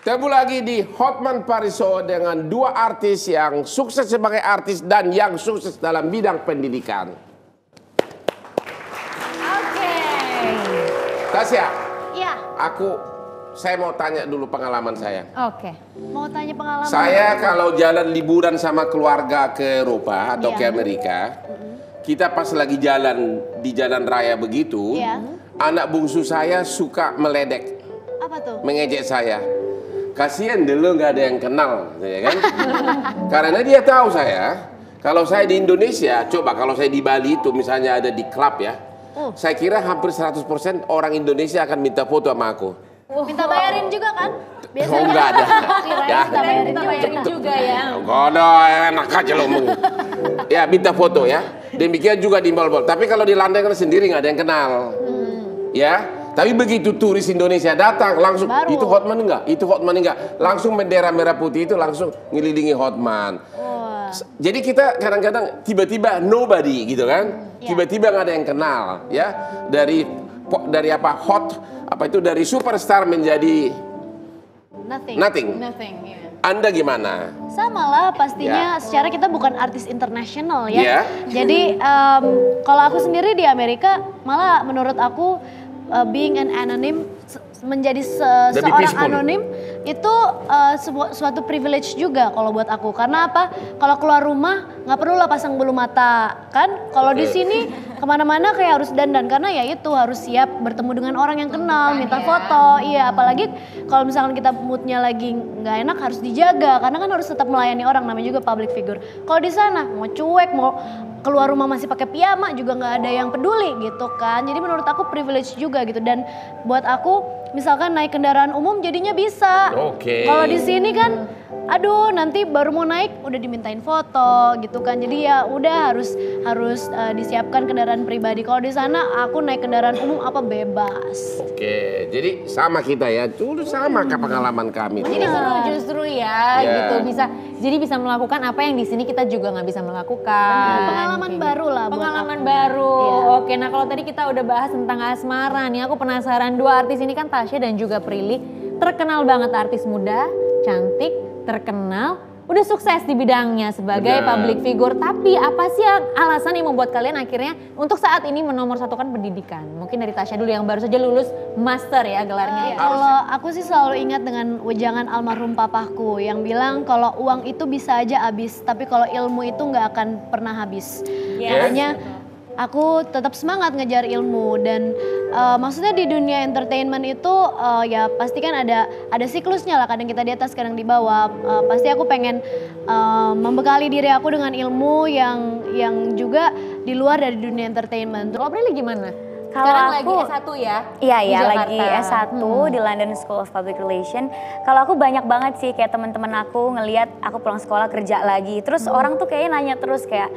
Ketemu lagi di Hotman Paris Show dengan dua artis yang sukses sebagai artis dan yang sukses dalam bidang pendidikan. Oke. Tasya, Iya. saya mau tanya dulu pengalaman saya. Oke. Mau tanya pengalaman? Saya kalau jalan liburan sama keluarga ke Eropa atau ke Amerika, kita pas lagi jalan di jalan raya begitu, anak bungsu saya suka meledek. Apa tuh? Mengejek saya. Kasihan dulu nggak ada yang kenal, ya kan? Karena dia tahu saya, kalau saya di Indonesia, coba kalau saya di Bali itu misalnya ada di klub ya, saya kira hampir 100% orang Indonesia akan minta foto sama aku. Minta bayarin juga kan? Oh enggak ada. Ya. Minta bayarin juga ya. Godoy, enak aja lo. Ya minta foto ya. Demikian juga di mall-mall. Tapi kalau di London kan sendiri nggak ada yang kenal. Ya. Tapi begitu turis Indonesia datang langsung itu Hotman enggak? Itu Hotman enggak? Langsung bendera merah putih itu langsung ngelilingi Hotman. Jadi kita kadang-kadang tiba-tiba nobody gitu kan? Tiba-tiba nggak ada yang kenal ya. Dari apa hot apa itu dari superstar menjadi nothing. Anda gimana? Sama lah pastinya. Secara kita bukan artis internasional ya. Jadi kalau aku sendiri di Amerika malah menurut aku being an anonym, menjadi seorang anonim itu suatu privilege juga kalau buat aku. Karena apa? Kalau keluar rumah nggak perlu lah pasang bulu mata kan? Kalau di sini kemana-mana kayak harus dandan karena ya itu harus siap bertemu dengan orang yang kenal, minta foto. Iya, apalagi kalau misalkan kita moodnya lagi nggak enak harus dijaga karena kan harus tetap melayani orang, namanya juga public figure. Kalau di sana mau cuek mau keluar rumah masih pakai piyama juga nggak ada yang peduli gitu kan. Jadi menurut aku privilege juga gitu dan buat aku misalkan naik kendaraan umum jadinya bisa. Kalau di sini kan aduh nanti baru mau naik udah dimintain foto gitu kan. Jadi ya udah harus disiapkan kendaraan pribadi. Kalau di sana aku naik kendaraan umum apa bebas. Oke, jadi sama kita ya. Dulu sama pengalaman kami. Jadi seru justru ya gitu bisa melakukan apa yang di sini kita juga nggak bisa melakukan. Pengalaman baru lah. Pengalaman baru. Oke, nah kalau tadi kita udah bahas tentang asmara nih, aku penasaran dua artis ini kan Tasya dan juga Prilly terkenal banget artis muda, cantik, terkenal, udah sukses di bidangnya sebagai public figure. Tapi apa sih alasan yang membuat kalian akhirnya untuk saat ini menomorsatukan pendidikan? Mungkin dari Tasya dulu yang baru saja lulus master ya gelarnya. Kalau aku sih selalu ingat dengan wejangan almarhum papaku yang bilang kalau uang itu bisa aja habis, tapi kalau ilmu itu nggak akan pernah habis. Makanya aku tetap semangat ngejar ilmu dan maksudnya di dunia entertainment itu ya pasti kan ada siklusnya lah, kadang kita di atas kadang di bawah. Pasti aku pengen membekali diri aku dengan ilmu yang juga di luar dari dunia entertainment. Kalau Prilly gimana? Sekarang lagi S1 ya? Iya lagi S1 di London School of Public Relations. Kalau aku banyak banget sih kayak teman-teman aku ngelihat aku pulang sekolah kerja lagi. Terus orang tuh kayaknya nanya terus kayak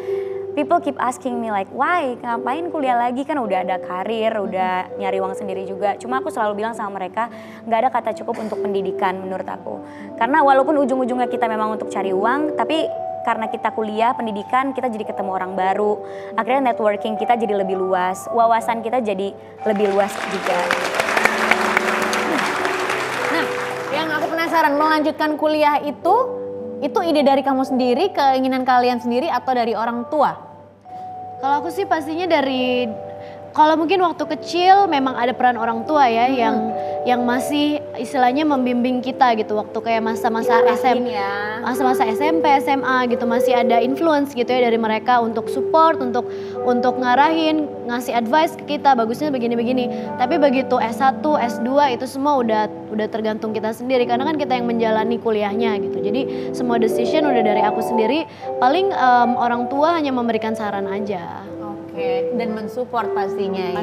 people keep asking me like, why? Ngapain kuliah lagi? Kan udah ada karir, udah nyari uang sendiri juga. Cuma aku selalu bilang sama mereka, nggak ada kata cukup untuk pendidikan menurut aku. Karena walaupun ujung-ujungnya kita memang untuk cari uang, tapi karena kita kuliah, pendidikan, kita jadi ketemu orang baru. Akhirnya networking kita jadi lebih luas, wawasan kita jadi lebih luas juga. Nah, yang aku penasaran, melanjutkan kuliah itu ide dari kamu sendiri, keinginan kalian sendiri atau dari orang tua? Kalau aku sih pastinya dari, kalau mungkin waktu kecil memang ada peran orang tua ya yang masih istilahnya membimbing kita gitu waktu kayak masa-masa masa-masa SMP, SMA gitu masih ada influence gitu ya dari mereka untuk support, untuk ngarahin, ngasih advice ke kita bagusnya begini-begini. Tapi begitu S1, S2 itu semua udah tergantung kita sendiri karena kan kita yang menjalani kuliahnya gitu. Jadi semua decision udah dari aku sendiri. Paling orang tua hanya memberikan saran aja. Oke, dan mensupport pastinya ya.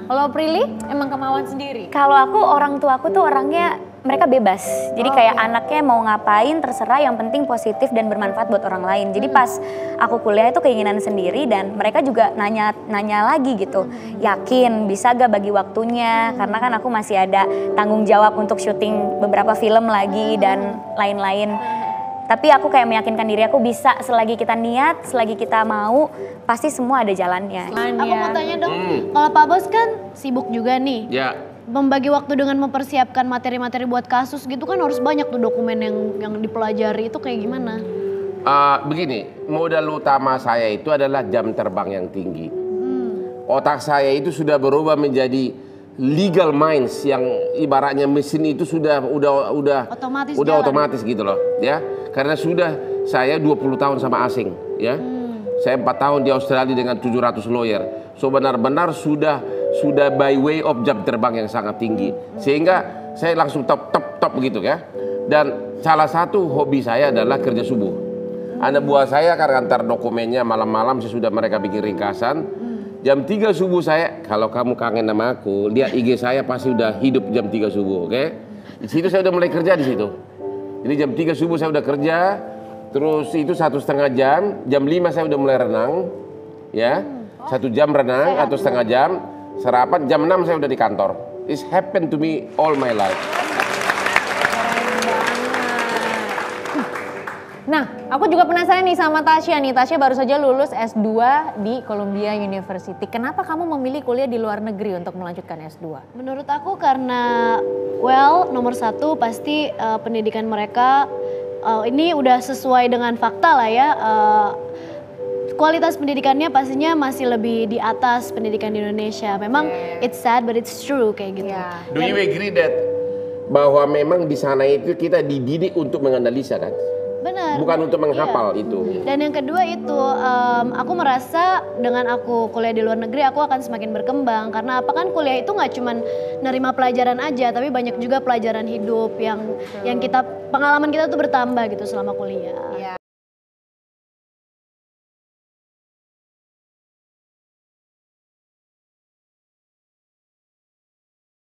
Kalau Prilly emang kemauan sendiri? Kalau aku orang tua aku tuh orangnya mereka bebas. Jadi kayak anaknya mau ngapain terserah, yang penting positif dan bermanfaat buat orang lain. Jadi pas aku kuliah itu keinginan sendiri dan mereka juga nanya lagi gitu. Yakin bisa gak bagi waktunya? Karena kan aku masih ada tanggung jawab untuk syuting beberapa film lagi dan lain-lain. Tapi aku kayak meyakinkan diri aku bisa selagi kita niat, selagi kita mau, pasti semua ada jalannya. Aku mau tanya dong, kalau Pak Bos kan sibuk juga nih. Ya. membagi waktu dengan mempersiapkan materi-materi buat kasus gitu kan harus banyak tuh dokumen yang dipelajari, itu kayak gimana? Begini, modal utama saya itu adalah jam terbang yang tinggi. Otak saya itu sudah berubah menjadi legal minds yang ibaratnya mesin itu sudah otomatis gitu loh, ya. Karena sudah saya 20 tahun sama asing, ya. Saya 4 tahun di Australia dengan 700 lawyer. So benar-benar sudah by way of jam terbang yang sangat tinggi. Sehingga saya langsung top gitu ya. Dan salah satu hobi saya adalah kerja subuh. Anak buah saya akan antar dokumennya malam-malam sesudah mereka bikin ringkasan. Jam 3 subuh saya, kalau kamu kangen sama aku, lihat IG saya pasti udah hidup jam 3 subuh, oke? Di situ saya udah mulai kerja di situ. Jadi jam 3 subuh saya udah kerja. Terus itu 1,5 jam, jam 5 saya udah mulai renang, ya. 1 jam renang atau setengah jam, sarapan, jam 6 saya udah di kantor. It's happened to me all my life. Nah, aku juga penasaran nih sama Tasya nih. Tasya baru saja lulus S2 di Columbia University. Kenapa kamu memilih kuliah di luar negeri untuk melanjutkan S2? Menurut aku karena, nomor satu pasti pendidikan mereka ini udah sesuai dengan fakta lah ya. Kualitas pendidikannya pastinya masih lebih di atas pendidikan di Indonesia. Memang it's sad but it's true kayak gitu. Do you agree that bahwa memang di sana itu kita dididik untuk menganalisa kan? Benar. Bukan untuk menghafal itu. Dan yang kedua itu, aku merasa dengan aku kuliah di luar negeri aku akan semakin berkembang. Karena apa kan kuliah itu nggak cuman nerima pelajaran aja, tapi banyak juga pelajaran hidup yang pengalaman kita tuh bertambah gitu selama kuliah.